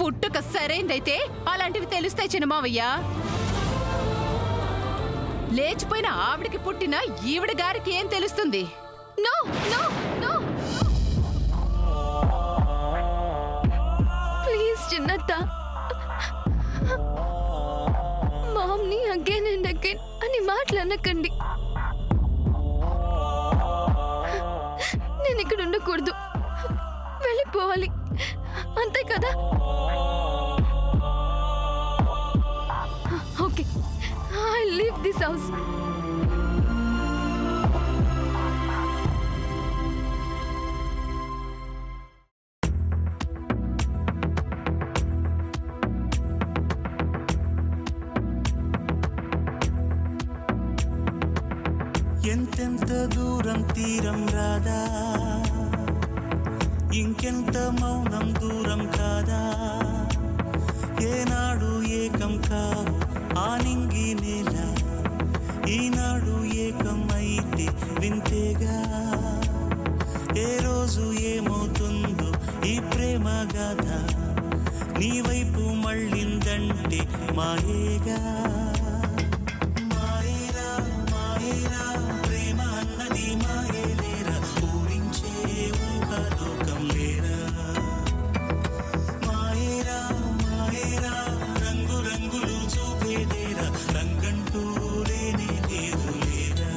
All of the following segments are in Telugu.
పుట్టుక సరైందైతే అలాంటివి తెలుస్తాయి చిన్నమావయ్య. లేచిపోయిన ఆవిడికి పుట్టిన ఈవిడ గారికి ఏం తెలుస్తుంది? నో నో నో, ప్లీజ్ చిన్నత్త, మామ్ని అగైన్ అండ్ అగైన్ అని మాట్లాడకండి. నేను ఇక్కడ ఉండకూడదు, వెళ్ళిపోవాలి, అంతే కదా? Okay, I leave this house. ఎంతెంత దూరం తీరం రాదా, ఇంకెంత మౌనం దూరం కాదా, ఏనాడు ఏకం కావు ఆనింగి నేల, ఈనాడు ఏకం అయితే వింతేగా, ఏ రోజు ఏమవుతుందో ఈ ప్రేమ గాథ, నీ వైపు మళ్ళిందంటే మాయేగా. ప్రేమ అన్నది మాయేలేరా, ఊరించే ఊహలోకం లేరా, మాయేరా మాయేరా రంగు రంగులు చూపేదేరా, రంగంటూ లేనే లేదు లేరా.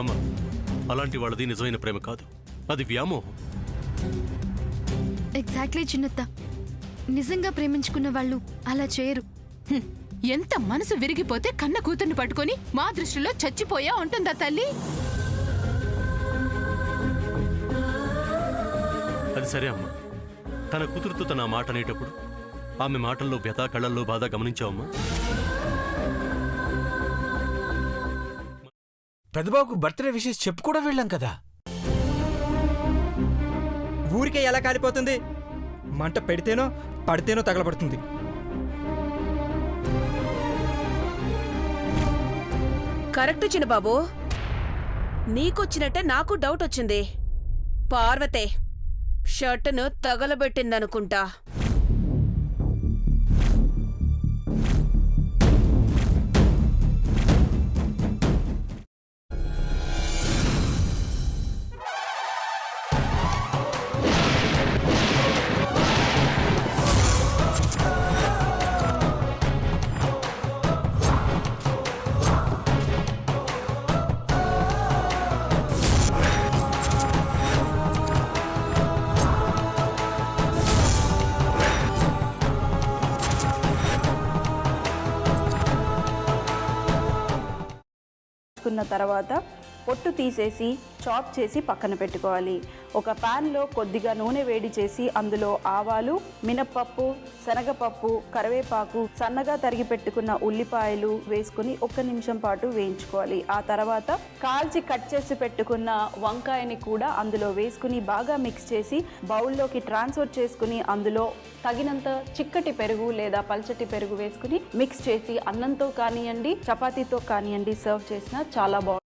అమ్మా, అలాంటి వాళ్ళది నిజమైన ప్రేమ కాదు, అది వ్యామోహం. ఎగ్జాక్ట్లీ చిన్నత్త, నిజంగా ప్రేమించుకున్న వాళ్ళు అలా చేయరు. ఎంత మనసు విరిగిపోతే కన్న కూతుర్ని పట్టుకొని మా దృష్టిలో చచ్చిపోయా ఉంటుందా తల్లి? అది సరే అమ్మా, తన కూతురుతో తన మాట అనేటప్పుడు ఆమె మాటల్లో వ్యథ, కళ్ళల్లో బాధ గమనించావమ్మా? పెద్దబాబుకు బర్త్డే విషెస్ చెప్పు కూడా వెళ్ళాం కదా. ఊరికే ఎలా కాలిపోతుంది? మంట పెడితేనో పడితేనో తగలబడుతుంది. కరెక్ట్ చిన్నబాబు, నీకొచ్చినట్టే నాకు డౌట్ వచ్చింది. పార్వతే షర్టును తగలబెట్టిందనుకుంటా. తర్వాత పొట్టు తీసేసి చాప్ చేసి పక్కన పెట్టుకోవాలి. ఒక ప్యాన్లో కొద్దిగా నూనె వేడి చేసి అందులో ఆవాలు, మినప్పప్పు, శనగపప్పు, కరివేపాకు, సన్నగా తరిగి పెట్టుకున్న ఉల్లిపాయలు వేసుకుని 1 నిమిషం పాటు వేయించుకోవాలి. ఆ తర్వాత కాల్చి కట్ చేసి పెట్టుకున్న వంకాయని కూడా అందులో వేసుకుని బాగా మిక్స్ చేసి బౌల్లోకి ట్రాన్స్ఫర్ చేసుకుని అందులో తగినంత చిక్కటి పెరుగు లేదా పల్చటి పెరుగు వేసుకుని మిక్స్ చేసి అన్నంతో కానివ్వండి, చపాతీతో కానివ్వండి సర్వ్ చేసినా చాలా బాగుంటుంది.